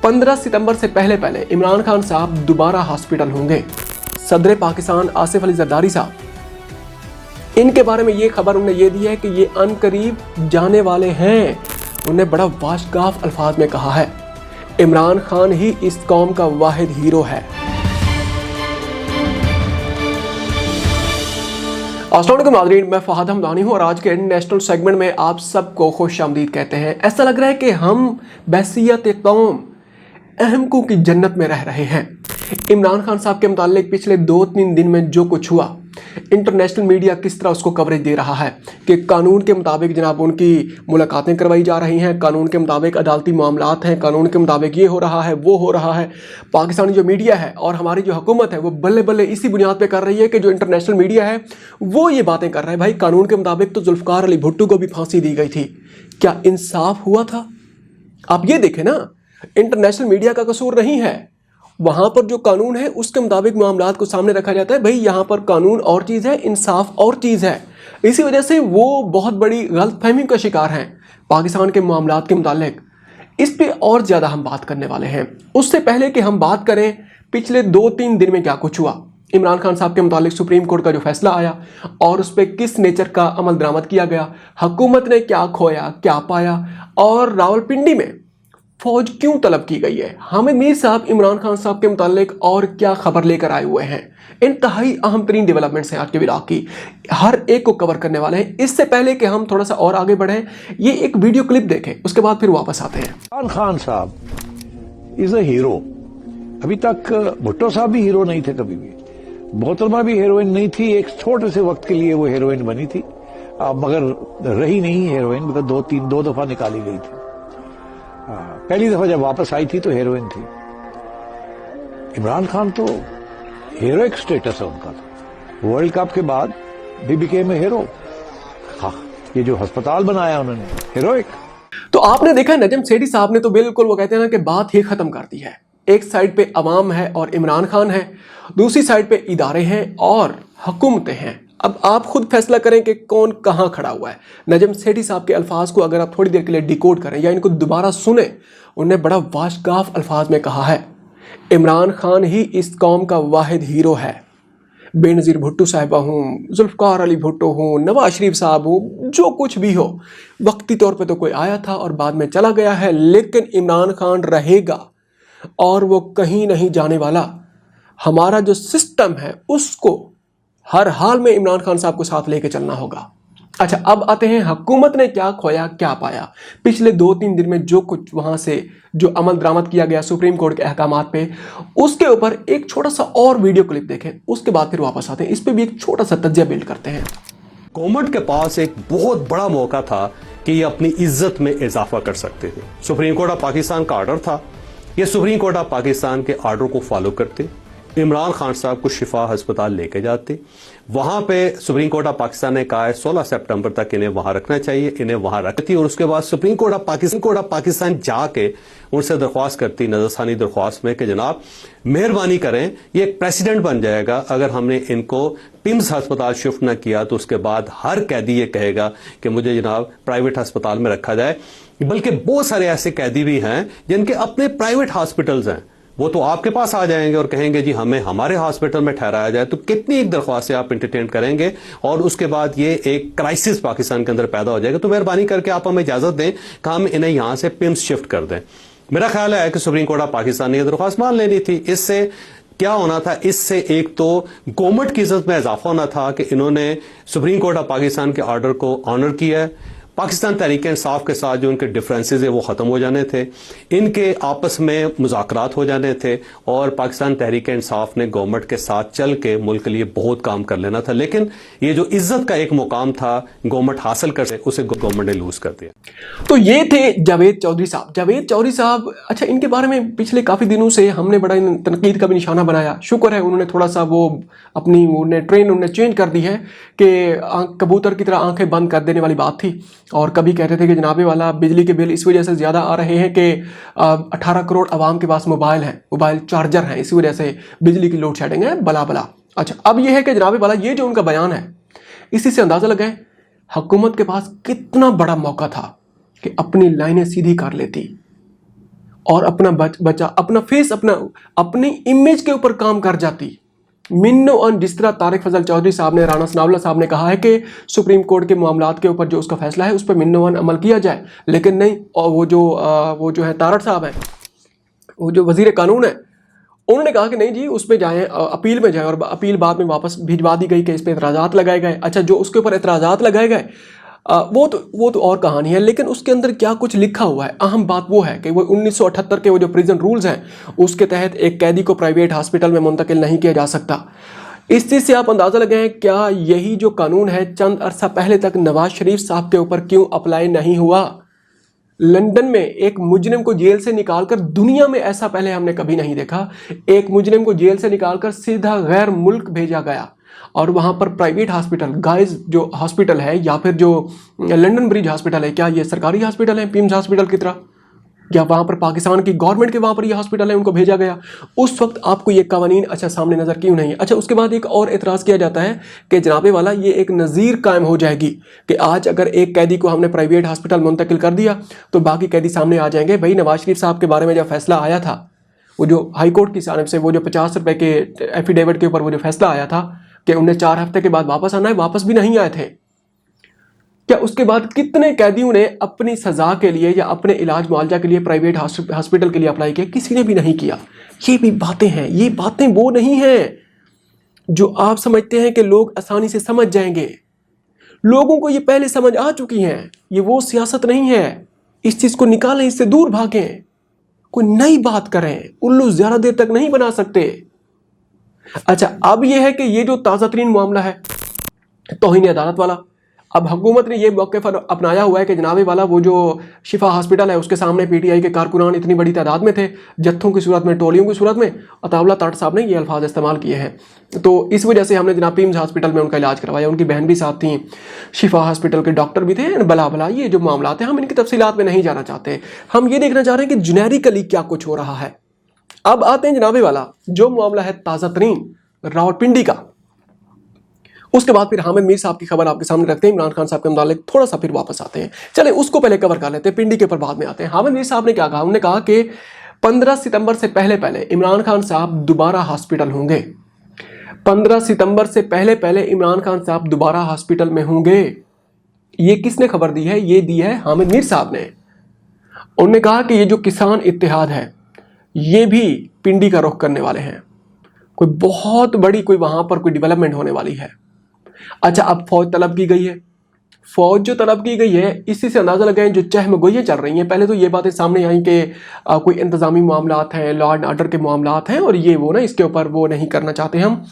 15 सितंबर से पहले पहले इमरान खान साहब दोबारा हॉस्पिटल होंगे। सदर पाकिस्तान आसिफ अली जरदारी साहब, इनके बारे में ये खबर उन्होंने ये दी है कि ये अनकरीब जाने वाले हैं। उन्हें बड़ा वाशगाफ अल्फाज में कहा है, इमरान खान ही इस कौम का वाहिद हीरो है। अस्सलाम वालेकुम नाज़रीन, मैं फहद हमदानी हूँ और आज के इंटरनेशनल सेगमेंट में आप सबको खुश आमदीद कहते हैं। ऐसा लग रहा है कि हम बहसियत कौम अहमकों की जन्नत में रह रहे हैं। इमरान खान साहब के मुतालिक पिछले 2-3 दिन में जो कुछ हुआ, इंटरनेशनल मीडिया किस तरह उसको कवरेज दे रहा है कि कानून के मुताबिक जनाब उनकी मुलाकातें करवाई जा रही हैं, कानून के मुताबिक अदालती मामलात हैं, कानून के मुताबिक ये हो रहा है वो हो रहा है। पाकिस्तानी जो मीडिया है और हमारी जो हुकूमत है वो बल्ले बल्ले इसी बुनियाद पे कर रही है कि जो इंटरनेशनल मीडिया है वो ये बातें कर रहा है, भाई कानून के मुताबिक तो जुल्फ़िकार अली भुट्टो को भी फांसी दी गई थी, क्या इंसाफ हुआ था? आप ये देखें ना, इंटरनेशनल मीडिया का कसूर नहीं है, वहां पर जो कानून है उसके मुताबिक मामलात को सामने रखा जाता है। भाई यहाँ पर कानून और चीज़ है, इंसाफ और चीज़ है। इसी वजह से वो बहुत बड़ी गलतफहमी का शिकार हैं पाकिस्तान के मामलात के मुतालिक। इस पे और ज़्यादा हम बात करने वाले हैं। उससे पहले कि हम बात करें पिछले 2-3 दिन में क्या कुछ हुआ, इमरान खान साहब के मुतालिक सुप्रीम कोर्ट का जो फैसला आया और उस पर किस नेचर का अमल दरामद किया गया, हुकूमत ने क्या खोया क्या पाया, और रावलपिंडी में फौज क्यों तलब की गई है, हामिद मीर साहब इमरान खान साहब के मुतालिक और क्या खबर लेकर आए हुए हैं। इंतहाई अहम तरीन डेवलपमेंट्स हैं आज के व्लॉग की, हर एक को कवर करने वाले हैं। इससे पहले कि हम थोड़ा सा और आगे बढ़ें, ये एक वीडियो क्लिप देखें, उसके बाद फिर वापस आते हैं। इमरान खान साहब इज अ हीरो। अभी तक भुट्टो साहब भी हीरो नहीं थे, कभी भी मोहतरमा भी हीरोइन नहीं थी। एक छोटे से वक्त के लिए वो हीरोइन बनी थी, मगर रही नहीं हीरोइन, मतलब दो दफा निकाली गई थी। पहली दफा जब वापस आई थी तो हीरोइन थी। इमरान खान तो हीरोइक स्टेटस है उनका, तो वर्ल्ड कप के बाद भी बिकेम ए हीरो। हाँ, ये जो अस्पताल बनाया उन्होंने, हीरोइक। तो आपने देखा नजम सेठी साहब ने तो बिल्कुल वो कहते हैं ना कि बात ही खत्म कर दी है। एक साइड पे अवाम है और इमरान खान है, दूसरी साइड पे इदारे हैं और हुकूमतें हैं। अब आप खुद फैसला करें कि कौन कहां खड़ा हुआ है। नजम सेठी साहब के अल्फाज को अगर आप थोड़ी देर के लिए डिकोड करें या इनको दोबारा सुने, उन्हें बड़ा वाशगाफ अल्फाज में कहा है, इमरान खान ही इस कौम का वाहिद हीरो है। बेनज़ीर भुट्टो साहिबा हूँ, जुल्फ़िकार अली भुट्टो हूँ, नवाज शरीफ साहब हूँ, जो कुछ भी हो, वक्ती तौर पे तो कोई आया था और बाद में चला गया है, लेकिन इमरान खान रहेगा और वो कहीं नहीं जाने वाला। हमारा जो सिस्टम है उसको हर हाल में इमरान खान साहब को साथ लेके चलना होगा। अच्छा, अब आते हैं हुकूमत ने क्या खोया क्या पाया। पिछले 2-3 दिन में जो कुछ वहां से जो अमल दरामद किया गया सुप्रीम कोर्ट के अहकामात पे, उसके ऊपर एक छोटा सा और वीडियो क्लिप देखें, उसके बाद फिर वापस आते हैं। इस पे भी एक छोटा सा तज्जिया बिल्ड करते हैं। गवर्नमेंट के पास एक बहुत बड़ा मौका था कि ये अपनी इज्जत में इजाफा कर सकते थे। सुप्रीम कोर्ट ऑफ पाकिस्तान का ऑर्डर था, ये सुप्रीम कोर्ट ऑफ पाकिस्तान के ऑर्डर को फॉलो करते, इमरान खान साहब को शिफा अस्पताल लेके जाते। वहां पे सुप्रीम कोर्ट ऑफ पाकिस्तान ने कहा है 16 सितंबर तक इन्हें वहां रखना चाहिए, इन्हें वहां रखती, और उसके बाद सुप्रीम कोर्ट ऑफ पाकिस्तान जाके उनसे दरख्वास्त करती, नजरसानी दरख्वास्त में, कि जनाब मेहरबानी करें, ये एक प्रेसिडेंट बन जाएगा, अगर हमने इनको पिम्स अस्पताल शिफ्ट न किया तो उसके बाद हर कैदी ये कहेगा कि मुझे जनाब प्राइवेट अस्पताल में रखा जाए। बल्कि बहुत सारे ऐसे कैदी भी हैं जिनके अपने प्राइवेट हॉस्पिटल्स हैं, वो तो आपके पास आ जाएंगे और कहेंगे जी हमें हमारे हॉस्पिटल में ठहराया जाए। तो कितनी एक दरख्वास्त आप इंटरटेन करेंगे और उसके बाद ये एक क्राइसिस पाकिस्तान के अंदर पैदा हो जाएगा। तो मेहरबानी करके आप हमें इजाजत दें कि हम इन्हें यहां से पिम्स शिफ्ट कर दें। मेरा ख्याल है कि सुप्रीम कोर्ट ऑफ पाकिस्तान ने यह दरख्वास्त मान लेनी थी। इससे क्या होना था, इससे एक तो गवर्नमेंट की इज्जत में इजाफा होना था कि इन्होंने सुप्रीम कोर्ट ऑफ पाकिस्तान के ऑर्डर को ऑनर किया है। पाकिस्तान तहरीक इंसाफ के साथ जो उनके डिफरेंसेस है वो खत्म हो जाने थे, इनके आपस में मुज़ाकरात हो जाने थे और पाकिस्तान तहरीक इंसाफ ने गवर्नमेंट के साथ चल के मुल्क के लिए बहुत काम कर लेना था। लेकिन ये जो इज्जत का एक मुकाम था गवर्नमेंट हासिल कर उसे गवर्नमेंट ने लूज कर दिया। तो ये थे जावेद चौधरी साहब। जावेद चौधरी साहब, अच्छा, इनके बारे में पिछले काफ़ी दिनों से हमने बड़ा तनकीद का भी निशाना बनाया। शुक्र है उन्होंने थोड़ा सा वो अपनी उन्होंने चेंज कर दी है कि कबूतर की तरह आंखें बंद कर देने वाली बात थी, और कभी कहते थे कि जनाबे वाला बिजली के बिल इस वजह से ज़्यादा आ रहे हैं कि 18 करोड़ आवाम के पास मोबाइल हैं, मोबाइल चार्जर हैं, इसी वजह से बिजली की लोड शेडिंग है, बला बला। अच्छा, अब यह है कि जनाबे वाला ये जो उनका बयान है, इसी से अंदाज़ा लगाएं हुकूमत के पास कितना बड़ा मौका था कि अपनी लाइनें सीधी कर लेती। और अपना बचा अपना फेस अपनी इमेज के ऊपर काम कर जाती। मिन्नो और जिस तरह तारिक फजल चौधरी साहब ने, राणा सनाउल्लाह साहब ने कहा है कि सुप्रीम कोर्ट के मामलात के ऊपर जो उसका फैसला है उस पर मिन्नो वन अमल किया जाए, लेकिन नहीं। और वो जो है तारड़ साहब हैं, वो जो वजीर कानून है, उन्होंने कहा कि नहीं जी उस पर जाएँ, अपील में जाएँ, और अपील बाद में वापस भिजवा दी गई कि इस पर एतराज़ात लगाए गए। अच्छा, जो उसके ऊपर एतराज़ात लगाए गए वो तो और कहानी है, लेकिन उसके अंदर क्या कुछ लिखा हुआ है, अहम बात वो है कि वो 1978 के वो जो प्रिजन रूल्स हैं उसके तहत एक कैदी को प्राइवेट हॉस्पिटल में मुंतकिल नहीं किया जा सकता। इस चीज़ से आप अंदाज़ा लगाएं, क्या यही जो कानून है चंद अरसा पहले तक नवाज शरीफ साहब के ऊपर क्यों अप्लाई नहीं हुआ? लंदन में एक मुजरिम को जेल से निकालकर, दुनिया में ऐसा पहले हमने कभी नहीं देखा, एक मुजरिम को जेल से निकालकर सीधा गैर मुल्क भेजा गया, और वहाँ पर प्राइवेट हॉस्पिटल, गाइज जो हॉस्पिटल है या फिर जो लंदन ब्रिज हॉस्पिटल है, क्या ये सरकारी हॉस्पिटल है पिम्स हॉस्पिटल की तरह, या वहाँ पर पाकिस्तान की गवर्नमेंट के वहाँ पर ये हॉस्पिटल है, उनको भेजा गया? उस वक्त आपको ये कवानीन अच्छा सामने नज़र क्यों नहीं है? अच्छा, उसके बाद एक और एतराज़ किया जाता है कि जनाबे वाला ये एक नज़ीर कायम हो जाएगी कि आज अगर एक कैदी को हमने प्राइवेट हॉस्पिटल मुंतकिल कर दिया तो बाकी कैदी सामने आ जाएंगे। भाई, नवाज शरीफ साहब के बारे में जब फैसला आया था, वो जो हाई कोर्ट की जानिब से वो जो 50 रुपये के एफिडेविट के ऊपर वो जो फैसला आया था कि उन्हें 4 हफ्ते के बाद वापस आना है, वापस भी नहीं आए थे। क्या उसके बाद कितने कैदियों ने अपनी सजा के लिए या अपने इलाज मुआवजा के लिए प्राइवेट हॉस्पिटल के लिए अप्लाई किया? किसी ने भी नहीं किया। ये भी बातें हैं, ये बातें वो नहीं हैं जो आप समझते हैं कि लोग आसानी से समझ जाएंगे। लोगों को ये पहले समझ आ चुकी हैं। ये वो सियासत नहीं है। इस चीज को निकालें, इससे दूर भागें, कोई नई बात करें। उल्लू ज्यादा देर तक नहीं बना सकते। अच्छा, अब यह है कि ये जो ताज़ा तरीन मामला है तौहीन अदालत वाला, अब हुकूमत ने ये मौक़िफ़ अपनाया हुआ है कि जनाबे वाला वो जो शिफा हॉस्पिटल है उसके सामने पीटीआई के कारकुनान इतनी बड़ी तादाद में थे, जत्थों की सूरत में, टोलियों की सूरत में। अताउल्लाह तट साहब ने ये अल्फाज इस्तेमाल किए हैं। तो इस वजह से हमने जनाब पिम्स हॉस्पिटल में उनका इलाज करवाया। उनकी बहन भी साथ थी, शिफा हॉस्पिटल के डॉक्टर भी थे। भला भला ये जो मामला हैं, हम इनकी तफसीलात में नहीं जाना चाहते। हम ये देखना चाह रहे हैं कि जेनेरिकली क्या कुछ हो रहा है। अब आते हैं जनाबे वाला जो मामला है ताज़ा तरीन रावलपिंडी का। उसके बाद फिर हामिद मीर साहब की खबर आपके सामने रखते हैं, इमरान खान साहब के मुतालिक थोड़ा सा फिर वापस आते हैं। चले उसको पहले कवर कर लेते हैं, पिंडी के ऊपर बाद में आते हैं। हामिद मीर साहब ने क्या कहा? उन्होंने कहा कि 15 सितंबर से पहले पहले इमरान खान साहब दोबारा हॉस्पिटल होंगे। 15 सितंबर से पहले पहले इमरान खान साहब दोबारा हॉस्पिटल में होंगे। ये किसने खबर दी है? ये दी है हामिद मीर साहब ने। उन्होंने कहा कि ये जो किसान इत्तेहाद है ये भी पिंडी का रुख करने वाले हैं। कोई बहुत बड़ी कोई वहां पर कोई डेवलपमेंट होने वाली है। अच्छा, अब फौज तलब की गई है। फौज जो तलब की गई है, इसी से अंदाजा लगाएं जो चहमगोइयाँ चल रही हैं। पहले तो ये बातें सामने आई कि कोई इंतजामी मामलात हैं, लॉ एंड ऑर्डर के मामलात हैं, और ये वो ना इसके ऊपर वो नहीं करना चाहते हम,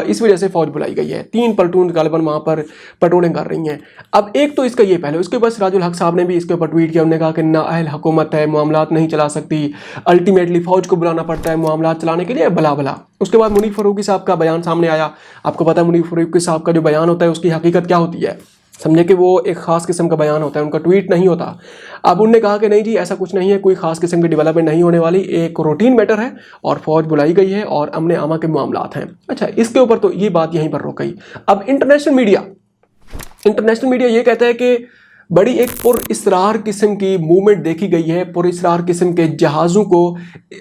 इस वजह से फौज बुलाई गई है। 3 प्लाटून गालिबन वहाँ पर पेट्रोलिंग कर रही हैं। अब एक तो इसका ये पहले, उसके बाद सिराजुल हक साहब ने भी इसके ऊपर ट्वीट किया। उन्होंने कहा कि नाअहल हुकूमत है, मामलात नहीं चला सकती, अल्टीमेटली फौज को बुलाना पड़ता है मामलात चलाने के लिए, भला भला। उसके बाद मुनीर फरूकी साहब का बयान सामने आया। आपको पता है मुनीर फरूकी साहब का जो बयान होता है उसकी हकीकत क्या होती है, समझे कि वो एक ख़ास किस्म का बयान होता है, उनका ट्वीट नहीं होता। अब उनने कहा कि नहीं जी ऐसा कुछ नहीं है, कोई ख़ास किस्म की डेवलपमेंट नहीं होने वाली, एक रूटीन मैटर है और फौज बुलाई गई है और अमन आमा के मामलात हैं। अच्छा, इसके ऊपर तो ये बात यहीं पर रुक गई। अब इंटरनेशनल मीडिया ये कहता है कि बड़ी एक पुरइसरार किस्म की मूवमेंट देखी गई है। पुरइसरार किस्म के जहाज़ों को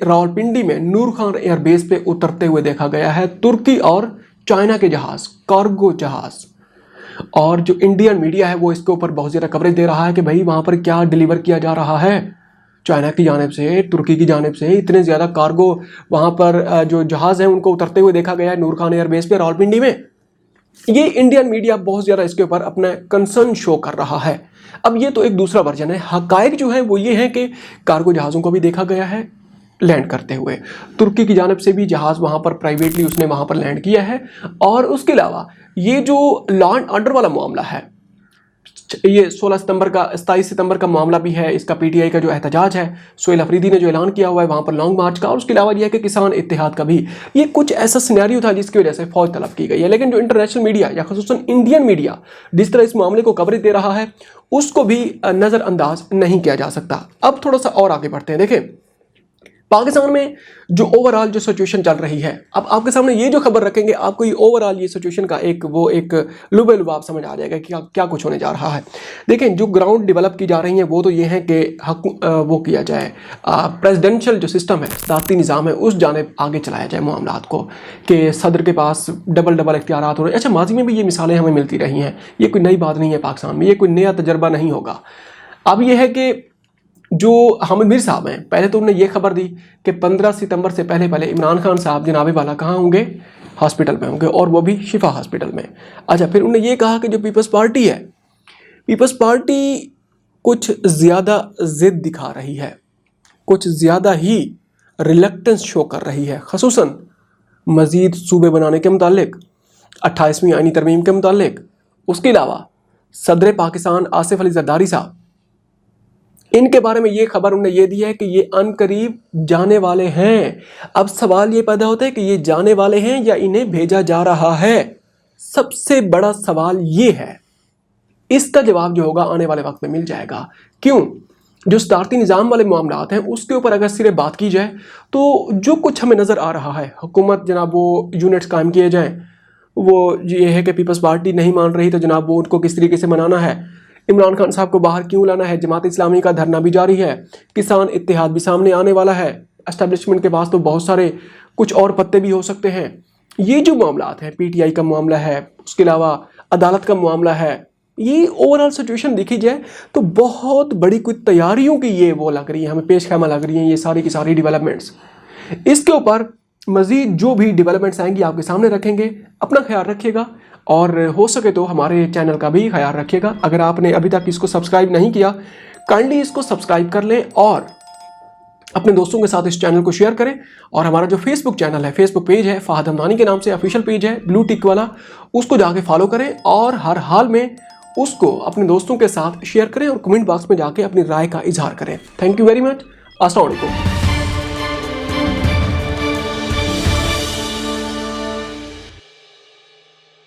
रावलपिंडी में नूर खान एयरबेस पे उतरते हुए देखा गया है। तुर्की और चाइना के जहाज़, कार्गो जहाज़। और जो इंडियन मीडिया है वो इसके ऊपर बहुत ज़्यादा कवरेज दे रहा है कि भाई वहाँ पर क्या डिलीवर किया जा रहा है चाइना की जानिब से, तुर्की की जानिब से। इतने ज़्यादा कार्गो वहाँ पर जो जहाज़ हैं उनको उतरते हुए देखा गया है नूर खान एयरबेस पे रावलपिंडी में। ये इंडियन मीडिया बहुत ज़्यादा इसके ऊपर अपना कंसर्न शो कर रहा है। अब ये तो एक दूसरा वर्जन है। हकायक जो है वो ये है कि कार्गो जहाज़ों को भी देखा गया है लैंड करते हुए। तुर्की की जानिब से भी जहाज़ वहाँ पर प्राइवेटली उसने वहाँ पर लैंड किया है। और उसके अलावा ये जो लॉ एंड ऑर्डर वाला मामला है, ये 27 सितंबर का मामला भी है। इसका पीटीआई का जो एहतजाज है, सोहेल अफरीदी ने जो ऐलान किया हुआ है वहाँ पर लॉन्ग मार्च का, और उसके अलावा यह है कि किसान इत्तेहाद का भी, ये कुछ ऐसा सिनेरियो था जिसकी वजह से फौज तलब की गई है। लेकिन जो इंटरनेशनल मीडिया या खुसूसन इंडियन मीडिया जिस तरह इस मामले को कवरेज दे रहा है उसको भी नज़रअंदाज नहीं किया जा सकता। अब थोड़ा सा और आगे बढ़ते हैं। देखें, पाकिस्तान में जो ओवरऑल जो सिचुएशन चल रही है, अब आपके सामने ये जो खबर रखेंगे आपको ये ओवरऑल ये सिचुएशन का एक लुबे लुबाब समझ आ जाएगा कि क्या कुछ होने जा रहा है। देखें, जो ग्राउंड डेवलप की जा रही हैं वो तो ये है कि वो किया जाए, प्रेसिडेंशियल जो सिस्टम है, सदारती निज़ाम है, उस जानिब आगे चलाया जाए मामलात को, कि सदर के पास डबल इख्तियारात हो रहे हैं। अच्छा, माजी में भी ये मिसालें हमें मिलती रही हैं, ये कोई नई बात नहीं है पाकिस्तान में, ये कोई नया तजर्बा नहीं होगा। अब ये है कि जो हामिद मीर साहब हैं, पहले तो उन्होंने ये खबर दी कि 15 सितंबर से पहले इमरान खान साहब जनाबे वाला कहाँ होंगे, हॉस्पिटल में होंगे, और वो भी शिफा हॉस्पिटल में। अच्छा, फिर उन्होंने ये कहा कि जो पीपल्स पार्टी है, पीपल्स पार्टी कुछ ज़्यादा ज़िद दिखा रही है, कुछ ज़्यादा ही रिलक्टेंस शो कर रही है, ख़ुसूसन मज़ीद सूबे बनाने के मुतालिक, 28वीं आईनी तरमीम के मुतालिक। उसके अलावा सदर पाकिस्तान आसिफ अली ज़रदारी साहब, इनके बारे में ये खबर उन्होंने ये दी है कि ये अनकरीब जाने वाले हैं। अब सवाल ये पैदा होता है कि ये जाने वाले हैं या इन्हें भेजा जा रहा है। सबसे बड़ा सवाल ये है, इसका जवाब जो होगा आने वाले वक्त में मिल जाएगा। क्यों? जो सदारती निज़ाम वाले मामलात हैं उसके ऊपर अगर सिर्फ बात की जाए तो जो कुछ हमें नज़र आ रहा है, हुकूमत जनाब वो यूनिट्स कायम किए जाएँ, वो ये है कि पीपल्स पार्टी नहीं मान रही तो जनाब वो उनको किस तरीके से मनाना है, इमरान खान साहब को बाहर क्यों लाना है, जमात इस्लामी का धरना भी जारी है, किसान इत्तेहाद भी सामने आने वाला है, एस्टेब्लिशमेंट के पास तो बहुत सारे कुछ और पत्ते भी हो सकते हैं। ये जो मामलात हैं, पीटीआई का मामला है, उसके अलावा अदालत का मामला है, ये ओवरऑल सिचुएशन देखी जाए तो बहुत बड़ी कुछ तैयारियों की ये वो लग रही है, हमें पेश खैमा लग रही हैं ये सारी की सारी डेवलपमेंट्स। इसके ऊपर मज़ीद जो भी डेवलपमेंट्स आएंगी आपके सामने रखेंगे। अपना ख्याल रखिएगा और हो सके तो हमारे चैनल का भी ख्याल रखिएगा। अगर आपने अभी तक इसको सब्सक्राइब नहीं किया, काइंडली इसको सब्सक्राइब कर लें और अपने दोस्तों के साथ इस चैनल को शेयर करें। और हमारा जो फेसबुक चैनल है, फेसबुक पेज है, फहद हमदानी के नाम से ऑफिशियल पेज है, ब्लू टिक वाला, उसको जाके फॉलो करें और हर हाल में उसको अपने दोस्तों के साथ शेयर करें और कमेंट बॉक्स में जाके अपनी राय का इजहार करें। Thank you very much. अस्सलाम वालेकुम।